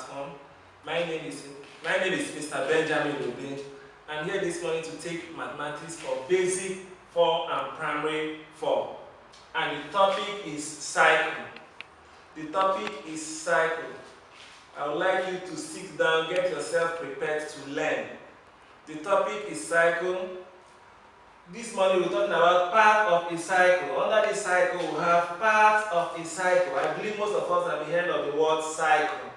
platform. My name is Mr. Benjamin Obe. I'm here this morning to take mathematics for basic 4 and primary 4. And the topic is cycle. The topic is cycle. I would like you to sit down, get yourself prepared to learn. The topic is cycle. This morning we're talking about part of a cycle. Under this cycle we have parts of a cycle. I believe most of us have heard of the word cycle.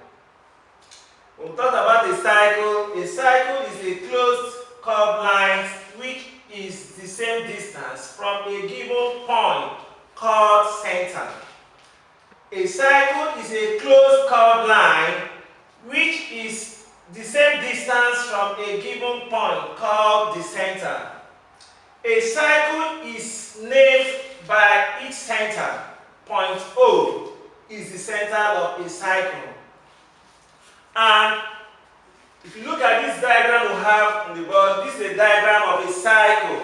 When we talk about a cycle is a closed curved line which is the same distance from a given point called center. A cycle is a closed curved line which is the same distance from a given point called the center. A cycle is named by its center. Point O is the center of a cycle. And if you look at this diagram we have on the board, this is a diagram of a cycle.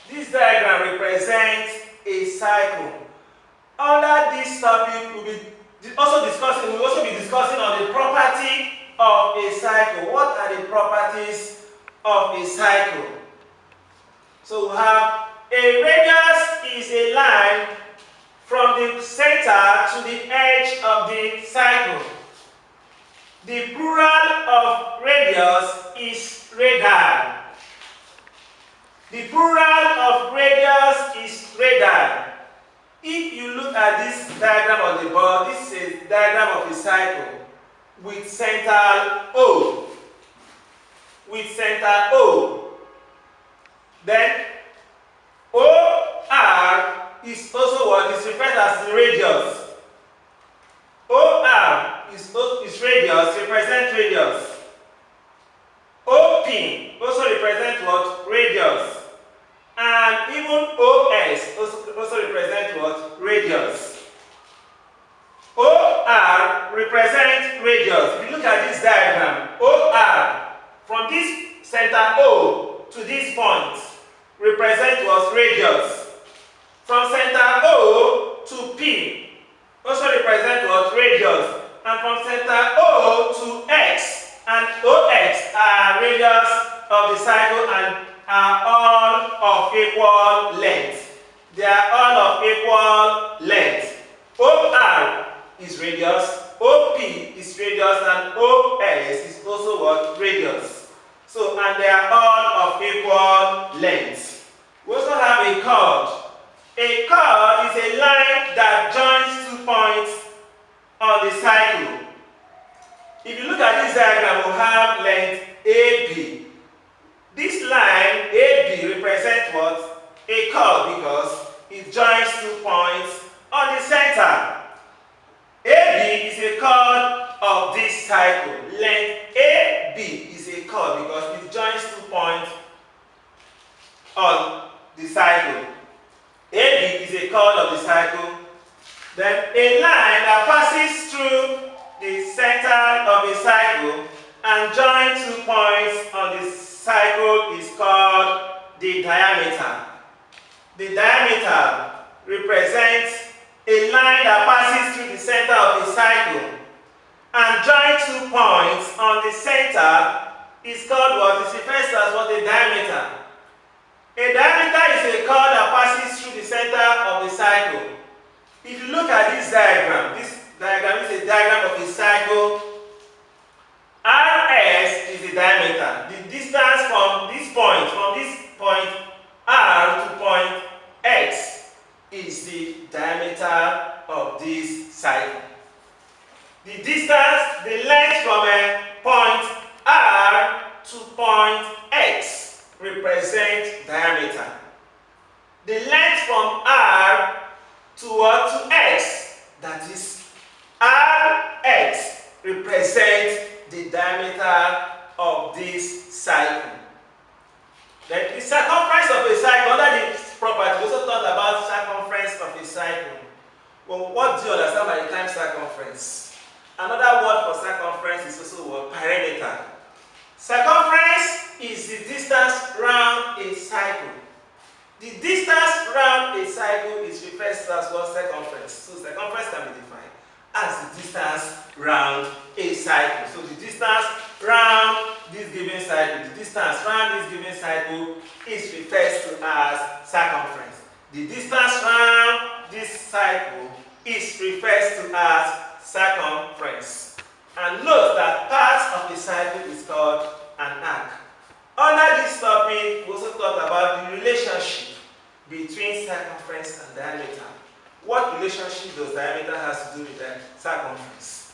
This diagram represents a cycle. Under this topic, we'll also be discussing on the property of a cycle. What are the properties of a cycle? So we have a radius is a line from the center to the edge of the cycle. The plural of radius is radii. The plural of radius is radii. If you look at this diagram on the board, this is a diagram of a cycle with center O. With center O. Then OR is also what is referred as the radius. OR is radius, represent radius. OP also represent what? Radius. And even OS also represent what? Radius. OR represent radius. If you look at this diagram, OR from this center O to this point represent what? Radius. From center O to P also represent what? Radius. And from center O to X and OX are radius of the cycle and are all of equal length. They are all of equal length. OR is radius, OP is radius, and OS is also what? Radius. So, and they are all of equal length. We also have a chord. A chord is a line that joins 2 points on the cycle. If you look at this diagram, we have length AB. This line AB represents what? A chord because it joins 2 points on the center. AB is a chord of this cycle. Length AB is a chord because it joins 2 points on the cycle. AB is a chord of the cycle. Then a line that passes through the center of a cycle and joins 2 points on the cycle is called the diameter. The diameter represents a line that passes through the center of a cycle and joins 2 points on the center is called what? It's referred to as what? The diameter. A diameter is a chord that passes through the center of the cycle. If you look at this diagram is a diagram of a cycle. RS is the diameter. The distance from this point R to point X is the diameter of this cycle. The distance, the length from a point R to point X represents diameter. The length from R to X, that is Rx, represents the diameter of this cycle. Then the circumference of a cycle, under this property, we also talked about circumference of a cycle. Well, what do you understand by the term circumference? Another word for circumference is also what? Perimeter. Circumference is the distance around a cycle. The distance around a cycle is referred to as what? Circumference. So circumference can be defined as the distance around a cycle. So the distance round this given cycle, the distance round this given cycle is referred to as circumference. The distance round this cycle is referred to as circumference. And note that part of the cycle is called an arc. Under this topic, we also talked about the relationship between circumference and diameter. What relationship does diameter has to do with the circumference?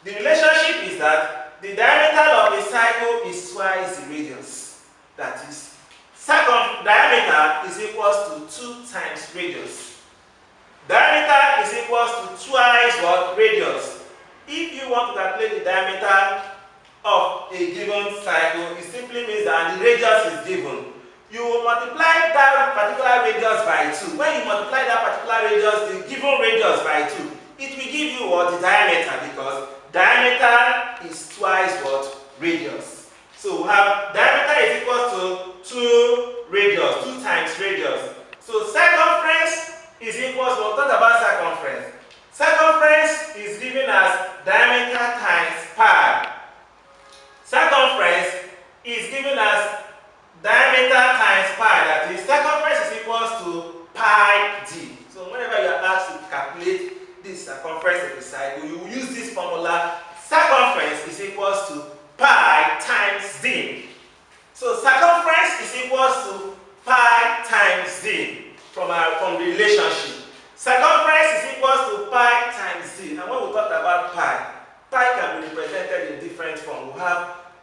The relationship is that the diameter of a cycle is twice the radius. That is, diameter is equals to 2 times radius. Diameter is equals to twice what? Radius. If you want to calculate the diameter of a given cycle, it simply means that the radius is given. You will multiply that particular radius by 2. When you multiply that particular radius, the given radius by 2, it will give you what? The diameter, because diameter is twice what? Radius. So we have diameter is equal to 2 radius, 2 times radius. So circumference is equal to, we'll talk about circumference. Circumference is given as diameter times pi. Circumference is given as diameter times pi. That is, circumference is equals to pi d. So whenever you are asked to calculate this circumference of the cycle, you will use this formula. Circumference is equals to pi times d. So circumference is equals to pi times d from the relationship. Circumference is equals to pi times d. And when we talk about pi can be represented in different forms. We have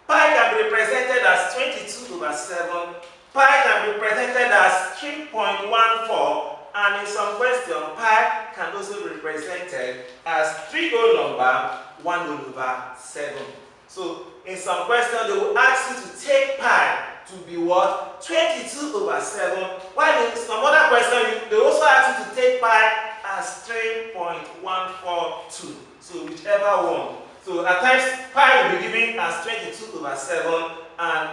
pi can be represented as 22/7. Pi can be represented as 3.14. And in some question, pi can also be represented as 3 whole number 1/7. So in some question, they will ask you to take pi to be what? 22/7. While in some other question, they also ask you to take pi as 3.142. So whichever one. So at times pi will be given as 22/7, and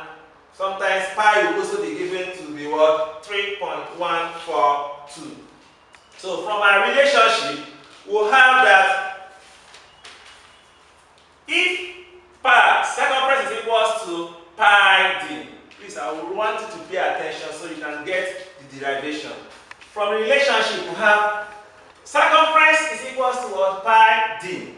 sometimes pi will also be given to be what? 3.142. So from our relationship, we'll have that if pi circumference is equals to pi d. Please, I would want you to pay attention so you can get the derivation. From the relationship, we have circumference is equals to what? Pi d.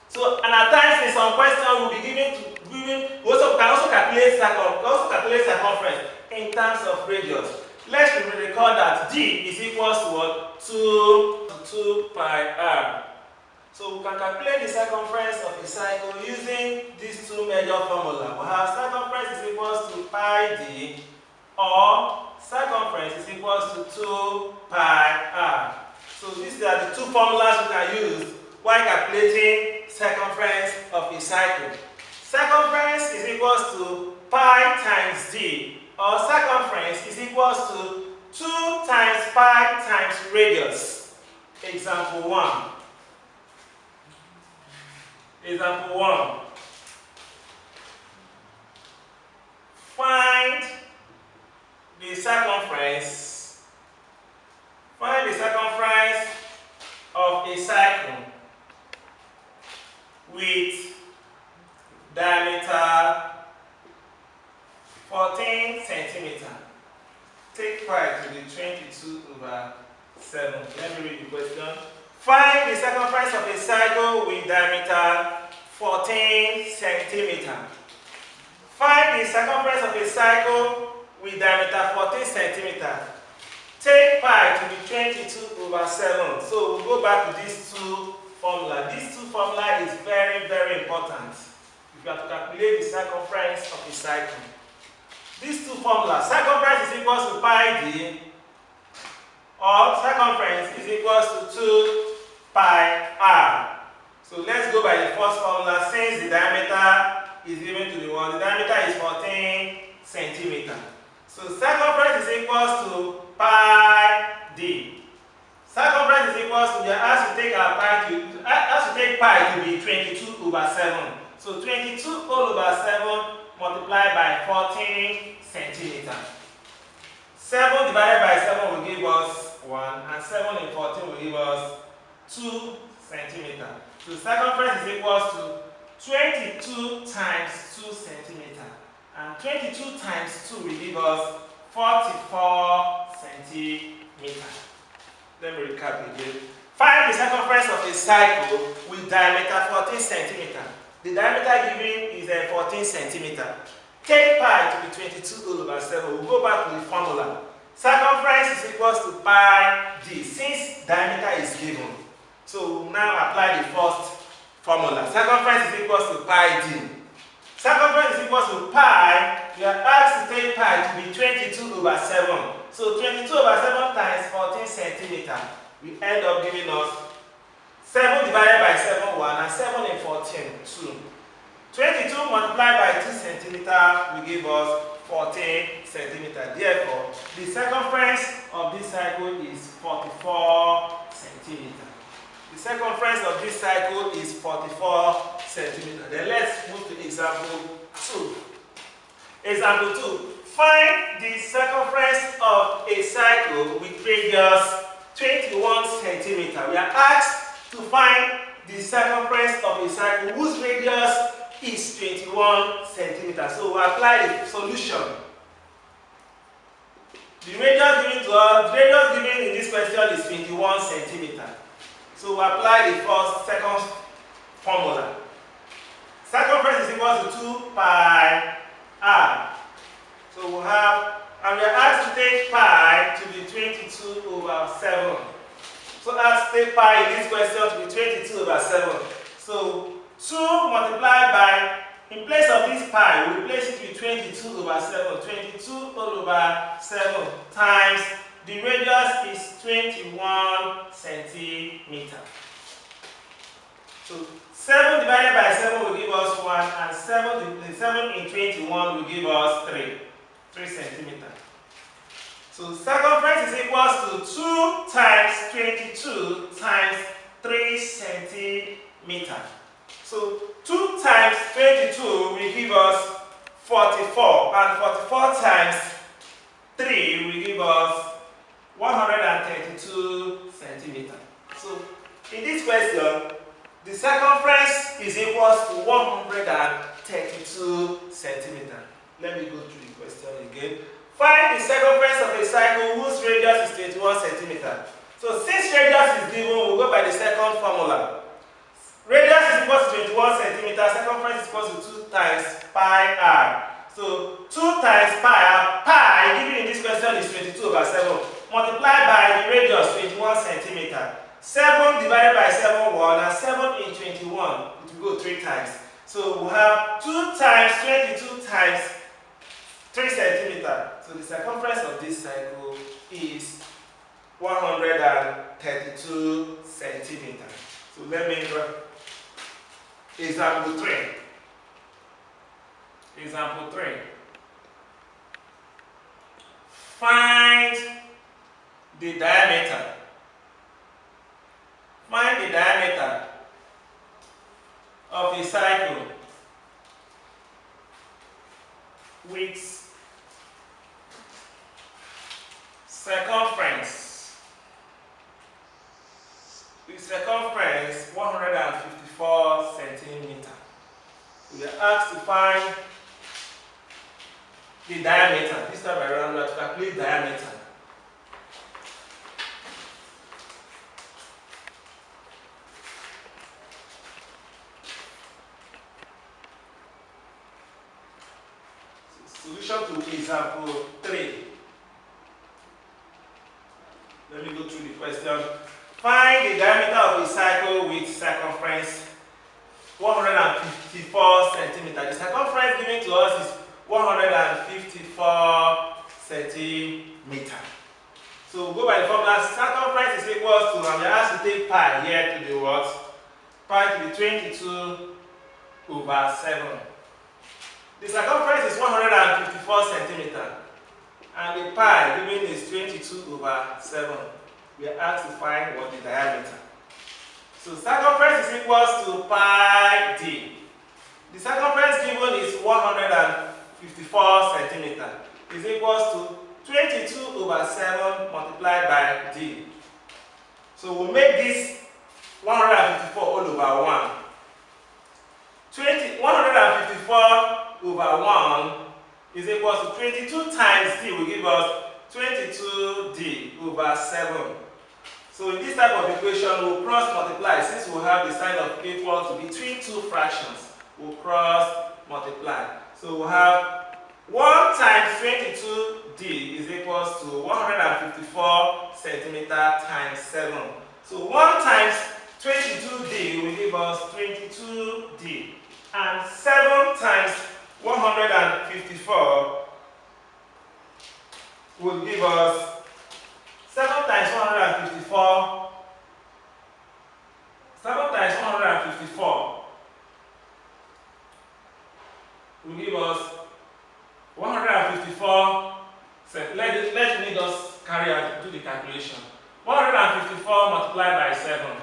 So, and at times in some questions we'll be given to we also can also calculate circumference in terms of radius. Let's recall that d is equals to what? 2 pi r. So we can calculate the circumference of a cycle using these two major formulas. We have circumference is equals to pi d, or circumference is equals to 2 pi r. So these are the two formulas we can use while calculating circumference of a cycle. Circumference is equals to pi times d, or circumference is equals to 2 times pi times radius. Example 1. Example 1. Find the circumference. Find the circumference of a cycle with diameter 14 centimeter. Take pi to be 22/7. Let me read the question. Find the circumference of a cycle with diameter 14 centimeter. Find the circumference of a cycle with diameter 14 centimeter. Take pi to be 22/7. So we'll go back to these two formulas. These two formulas is very, very important if you have to calculate the circumference of a cycle. These two formulas, circumference is equals to pi d, or circumference is equals to 2 pi r. So let's go by the first formula. Since the diameter is given to the one, the diameter is 14 centimeter. So circumference is equals to pi d. Circumference is equals to, as you take pi to be 22/7. So 22/7 multiplied by 14 centimeter. 7 divided by 7 will give us 1, and 7 in 14 will give us 2 centimeter. So circumference is equals to 22 times 2 centimeter. And 22 times 2 will give us 44 centimeter. Let me recap again. Find the circumference of a cycle with diameter 14 centimeter. The diameter given is 14 centimeter. Take pi to be 22 all over 7. We'll go back to the formula. Circumference is equals to pi d since diameter is given. So we'll now apply the first formula. Circumference is equals to pi d. Circumference is equals to pi. We are asked to take pi to be 22 over 7. So 22 over 7 times 14 centimeter will end up giving us 7 divided by 7, 1, and 7 in 14, 2. 22 multiplied by 2 centimeter will give us 14 centimeter. Therefore, the circumference of this cycle is 44 centimeter. The circumference of this cycle is 44 centimeter. Then let's move to example 2. Example 2. Find the circumference of a cycle with radius 21 centimeter. We are asked to find the circumference of a cycle whose radius is 21 centimeter. So we apply the solution. The radius given to us, the radius given in this question is 21 centimeter. So we apply the second formula. Circumference is equal to 2 pi r. So we'll have, and we are asked to take pi to be 22 over 7. So let's take pi in this question to be 22 over 7. So 2 multiplied by, in place of this pi, we replace it with 22 over 7. 22 all over 7 times the radius is 21 centimeter. So 7 divided by 7 will give us 1, and 7 in 21 will give us 3 centimeter. So circumference is equals to 2 times 22 times 3 centimeter. So 2 times 22 will give us 44, and 44 times 3 will give us 132 centimeter. So in this question, the circumference is equals to 132 centimeter. Let me go through the question again. Find the circumference of a cycle whose radius is 21 centimeter. So since radius is given, we'll go by the second formula. Radius is equal to 21 centimeter, circumference is equal to 2 times pi r. So 2 times pi r, pi given in this question is 22 over 7, multiplied by the radius 21 centimeter. 7 divided by 7, 1, and 7 in 21, it will go 3 times. So we'll have 2 times 22 times 3 centimeter. So the circumference of this cycle is 132 centimeter. So let me draw example 3. Example 3. Find the diameter. Find the diameter of a cycle with circumference 154 centimeter. We are asked to find the diameter. This time around, we have to calculate diameter. Solution to example 3. Let me go through the question. Find the diameter of a cycle with circumference 154 centimeter. The circumference given to us is 154 centimeter. So we'll go by the formula. Circumference is equals to, and we are asked to take pi here to the what? Pi to be 22 over 7. The circumference is 154 centimeter, and the pi given is 22 over 7. We are asked to find what the diameter. So circumference is equals to pi d. The circumference given is 154 centimeter. Is equals to 22 over 7 multiplied by d. So we'll make this 154 all over 1. 154 over 1 is equal to 22 times d will give us 22d over 7. So in this type of equation, we'll cross multiply. Since we have the sign of equal to between two fractions, we'll cross multiply. So we'll have 1 times 22d is equals to 154 centimeter times 7. So 1 times 22d will give us 22d. And 7 times 154 will give us 7 times 154 will give us 154. Let me just carry out, do the calculation. 154 multiplied by 7.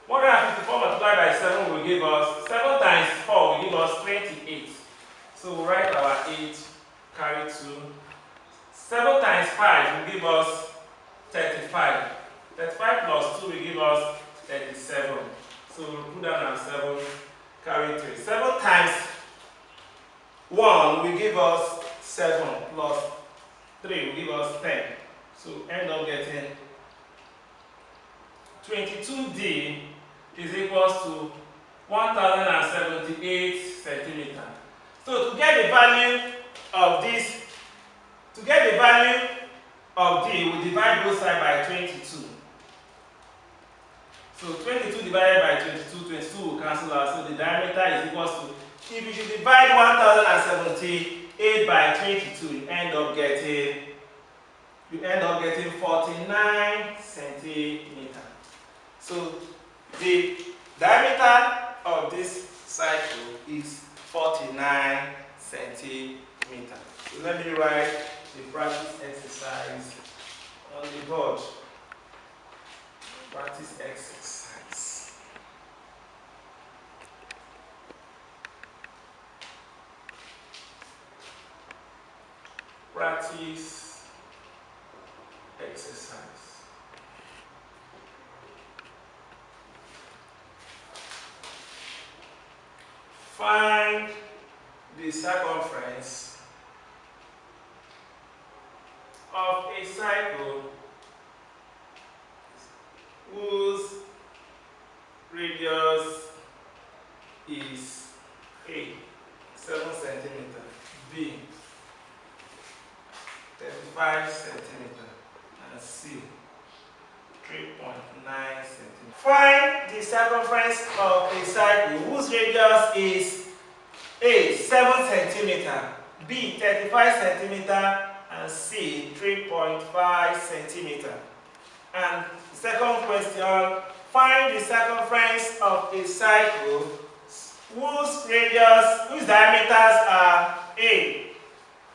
154 multiplied by 7 will give us 7 times 4 will give us 28. So we'll write our 8, carry 2. 7 times 5 will give us 35. 35 plus 2 will give us 37. So we'll put down our 7, carry 3. 7 times 1 will give us 7 plus 3 will give us 10. So end up getting 22d is equals to 1078 centimeter. So to get the value of this, d, we divide both sides by 22. So 22 divided by 22, 22 will cancel out. So the diameter is equals to, if you should divide 1078 by 22, you end up getting 49 centimeter. So the diameter of this cycle is 49 centimeter. So let me write the practice exercise on the board. Practice exercise. Practice exercise. Find the circumference of a cycle whose radius is A, 7 centimeter, B, 35 centimeter, and C, 3.9 centimeter. Find the circumference of a cycle whose radius is A, 7 centimeter, B, 35 centimeter, and C, 3.5 centimeter. And second question, find the circumference of a cycle whose diameters are A,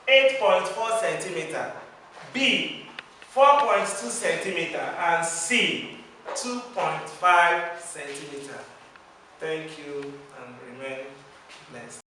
8.4 centimeter, B, 4.2 centimeter, and C, 2.5 centimeter. Thank you and remain blessed.